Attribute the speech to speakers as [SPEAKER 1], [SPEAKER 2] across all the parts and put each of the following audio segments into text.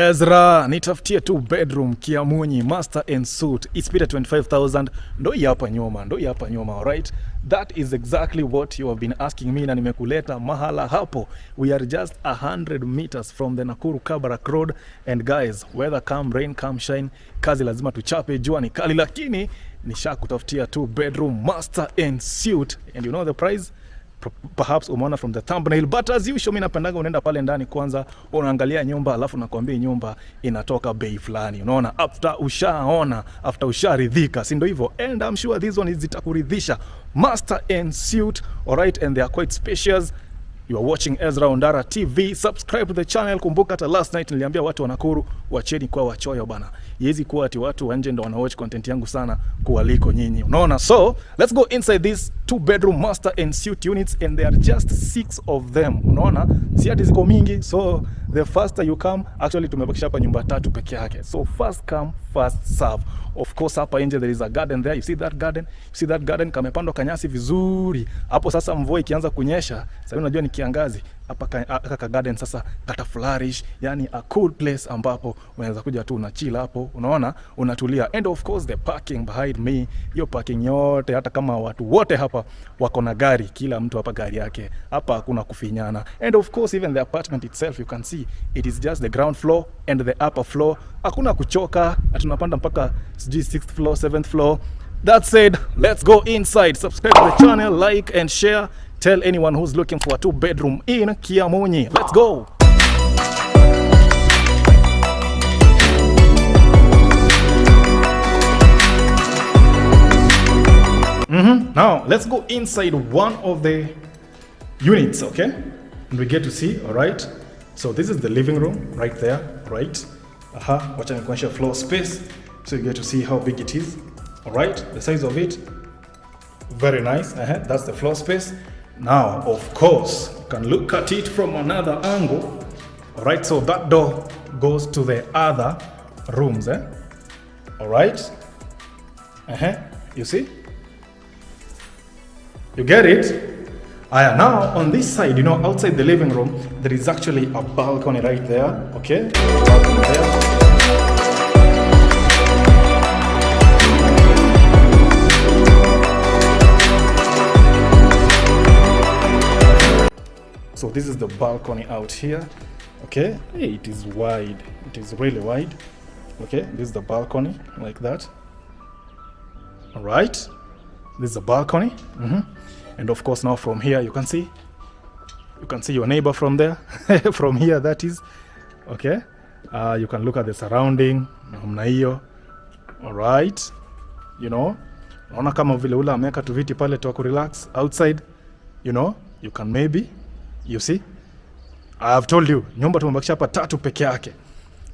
[SPEAKER 1] EZRA, nitafutie 2 bedroom Kiamunyi master and suite. It's been 25,000. Ndo hapa nyuma, alright? That is exactly what you have been asking me na nimekuleta mahala hapo. We are just 100 meters from the Nakuru Kabarak road, and guys, weather come rain come shine, kazi lazima tuchape, jua ni kali, lakini nishakutafutia 2 bedroom master and suite. And you know the price? Perhaps umeona from the thumbnail, but as usual mimi napendaga unaenda pale ndani kwanza unaangalia nyumba, alafu nakwambia nyumba inatoka bei fulani, unaona, after usharidhika, si ndio hivyo? And I'm sure this one is zitakuridhisha. Master and suite, alright, and they are quite spacious. You are watching EZRA ONDARA TV. Subscribe to the channel. Kumbuka hata last night niliambia watu wa Nakuru wacheni kwa wachoyo bana. Yezi kuwa ati watu wanje ndo wanawatch content yangu sana kuwaliko nyinyi, unaona? So let's go inside this 2 bedroom master and suite units, and there are just 6 of them, unaona? Si ati ziko mingi, so the faster you come, actually tumebakisha hapa nyumba 3 peke yake, so first come first serve. Of course hapa nje there is a garden there. You see that garden? Kamepandwa kanyasi vizuri. Hapo sasa mvua ikianza kunyesha, sasa unajua ni kiangazi, hapa ka garden sasa kata flourish, yani a cool place ambapo unaweza kuja tu unachill hapo, unaona, unatulia. And of course the parking behind me, hiyo parking yote, hata kama watu wote hapa wako na gari, kila mtu hapa gari yake, hapa hakuna kufinyana. And of course even the apartment itself, you can see it is just the ground floor and the upper floor. Hakuna kuchoka, tunapanda mpaka 6th floor, 7th floor. That said, let's go inside. Subscribe to the channel, like and share. Tell anyone who's looking for a 2 bedroom in Kiamunyi. Let's go. Now let's go inside one of the units, okay? And we get to see, all right? So this is the living room right there, right? Watch and conscious floor space, so you get to see how big it is. All right, the size of it, very nice. That's the floor space. Now of course you can look at it from another angle. All right, so that door goes to the other rooms, all right? You see, you get it? Now on this side, you know, outside the living room there is actually a balcony right there, okay? Balcony there. So this is the balcony out here, okay? Hey, it is wide, it is really wide, okay? This is the balcony like that. All right, this is the balcony. And of course now from here you can see your neighbor from there. From here, that is, okay? You can look at the surrounding namna hiyo. All right, you know, naona kama vile ula ameka tu viti pale tu kurelax outside, you know, you can maybe, you see, I have told you nyumba tumebakisha hapa 3 peke yake.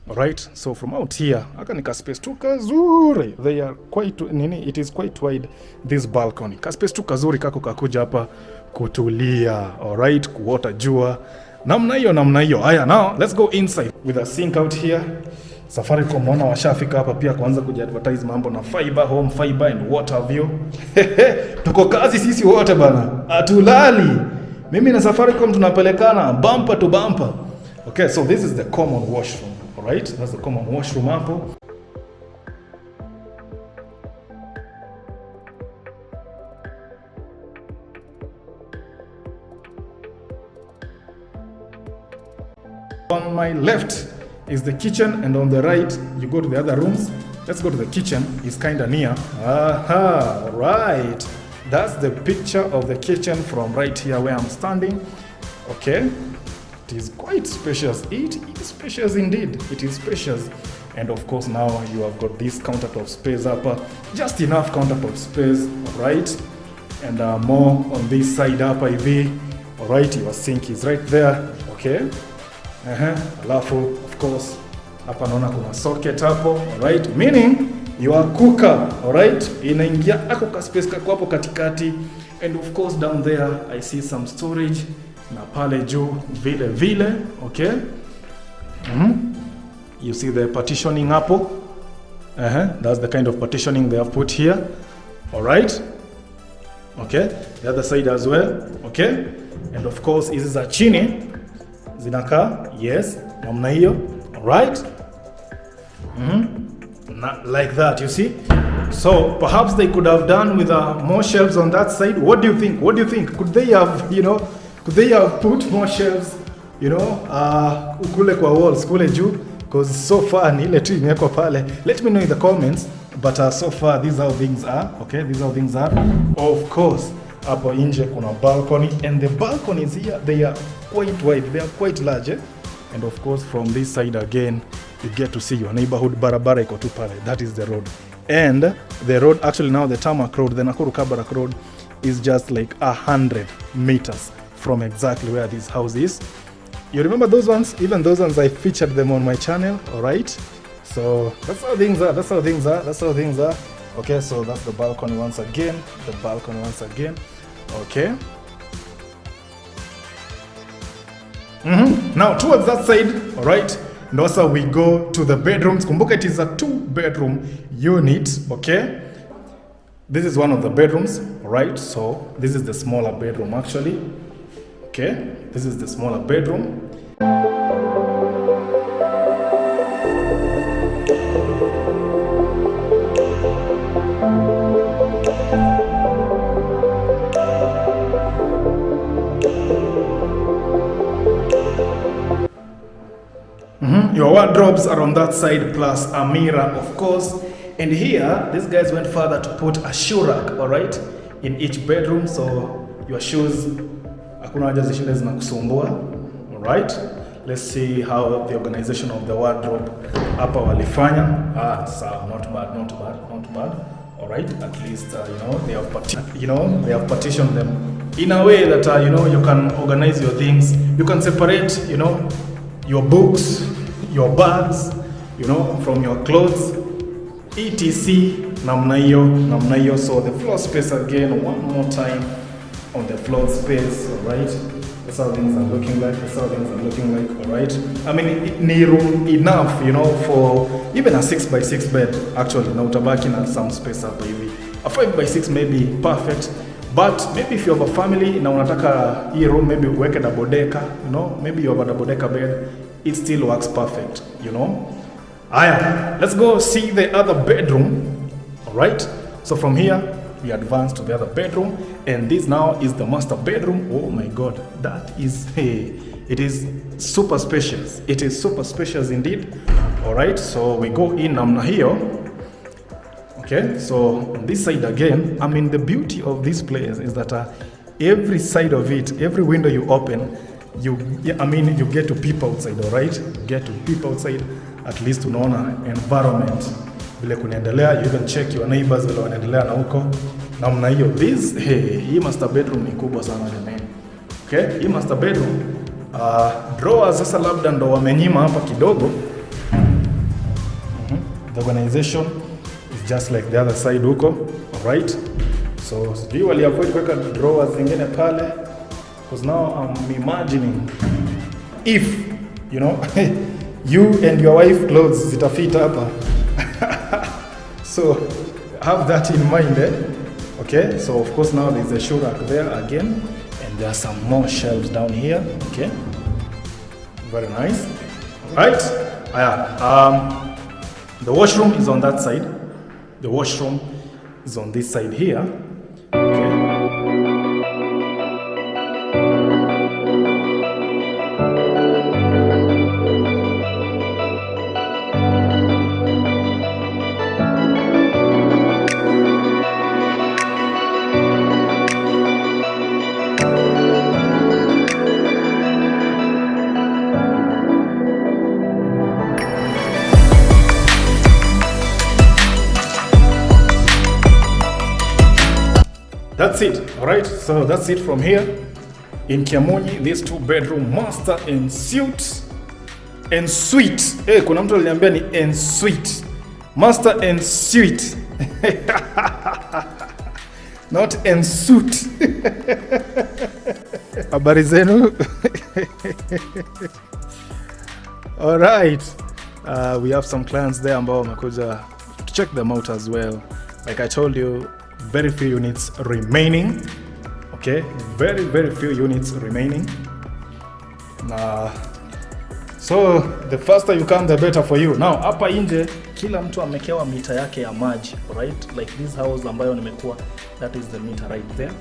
[SPEAKER 1] All right, so from out here aka nika space tu kazuri, they are quite it is quite wide, this balcony ka space tu kazuri kako kakuja hapa kutulia, all right, kuota jua namna hiyo. Haya, now let's go inside with a sink out here. Safaricom mona washafika hapa pia kuanza kujiadvertise mambo na fiber, home fiber and what have you. Tuko kazi sisi wote bana, atulali. Mimi na Safaricom tunapelekana bumper to bumper. Okay, so this is the common washroom. All right, that's the common washroom hapo. On my left is the kitchen, and on the right you go to the other rooms. Let's go to the kitchen. It's kind of near. Right. That's the picture of the kitchen from right here where I'm standing. Okay. It is quite spacious. It is spacious indeed. It is spacious. And of course now you have got this countertop space up. Just enough countertop space, right? And more on this side up hivi. Alright, your sink is right there. Okay. Alafu of course hapa naona kuna socket hapo, alright, meaning your cooker, alright, inaingia ako ka space kako hapo katikati. And of course down there I see some storage na pale juu vile, okay? You see the partitioning hapo. That's the kind of partitioning they have put here. Alright, okay, the other side as well, okay? And of course hizi za chini zinakaa, yes, namna hiyo. Alright, Not like that, you see. So perhaps they could have done with more shelves on that side. What do you think? What do you think? Could they have, could they have put more shelves, kule kwa walls, kule juu? Because so far ni ile tu imewekwa pale. Let me know in the comments. But so far these are how things are. Okay, these are how things are. Of course, hapo nje kuna balcony, and the balconies here, they are quite wide. They are quite large. And of course from this side again, you get to see your neighborhood. Barabara iko tu pale. That is the road. And the road, actually now the tarmac road, the Nakuru Kabarak road, is just like 100 meters from exactly where this house is. You remember those ones? Even those ones, I featured them on my channel, all right? So that's how things are, that's how things are, that's how things are. Okay, so that's the balcony once again, the balcony once again, okay? Now towards that side, all right? And also we go to the bedrooms. Kumbuka it is a 2-bedroom unit, okay? This is one of the bedrooms, right? So this is the smaller bedroom actually, okay? This is the smaller bedroom. Your wardrobes are on that side, plus a mirror, of course. And here, these guys went further to put a shoe rack, all right, in each bedroom. So your shoes, hakuna haja zishinde zinakusumbua, all right. Let's see how the organization of the wardrobe hapa walifanya. So not bad, not bad, not bad. All right, at least they have partitioned them in a way that you can organize your things. You can separate, your books, your bags, from your clothes, etc. namna hiyo. So the floor space again, one more time on the floor space, all right. That's how things are looking like. That's how things are looking like, all right. I mean, it need room enough, for even a 6x6 bed. Actually, na utabaki na some space hapa hivi. A 5x6 may be perfect, but maybe if you have a family na unataka hii room maybe uweke double decker, maybe you have a double decker bed, it still works perfect, Aya, let's go see the other bedroom, all right. So from here we advance to the other bedroom, and this now is the master bedroom. Oh my god, that is, it is super spacious. It is super spacious indeed. All right, so we go in namna hiyo. Okay, so on this side again, I mean, the beauty of this place is that every side of it, every window you open, you get to peep outside, all right? You get to peep outside, at least unaona environment vile kunaendelea. You can check your neighbors vile wanaendelea na huko namna hiyo. Hii master bedroom ni kubwa sana jamani. Okay, hii master bedroom drawers sasa labda ndo wamenyima hapa kidogo. The organization is just like the other side huko, all right? So sijui wali avoid kuweka drawers zingine pale, because now I'm imagining if you and your wife clothes zitafit hapa. So have that in mind, okay? So of course now there's a shoe rack there again, and there are some more shelves down here, okay? Very nice. Right? The washroom is on that side. The washroom is on this side here, okay? That's it, all right? So that's it from here in KIAMUNYI, this 2-bedroom master en suite. En suite. Kuna mtu aliniambia ni en suite. Master en suite. Not en suit. Habari zenu. All right. We have some clients there ambao wamekuja to check them out as well. Like I told you, very few units remaining. Okay, very few units remaining. So the faster you come the better for you. Now hapa nje kila mtu amekewa mita yake ya maji, right? Like this house ambayo nimekuwa, that is the meter right there.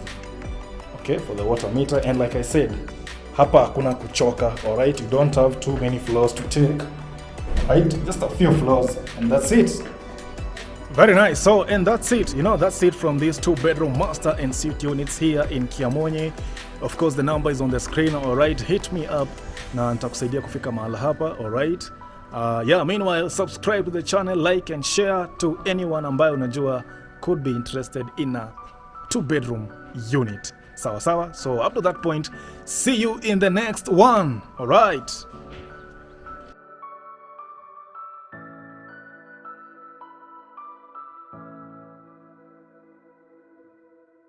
[SPEAKER 1] Okay, for the water meter. And like I said, hapa hakuna kuchoka, alright? You don't have too many floors to take, right? Just a few floors and that's it. Very nice. So, and that's it. You know, that's it from these 2-bedroom master and suite units here in KIAMUNYI. Of course, the number is on the screen, alright? Hit me up na nitakusaidia kufika mahali hapa, alright? Yeah, meanwhile, subscribe to the channel, like and share to anyone ambayo unajua could be interested in a 2-bedroom unit. Sawa sawa. So up to that point, see you in the next one. All right.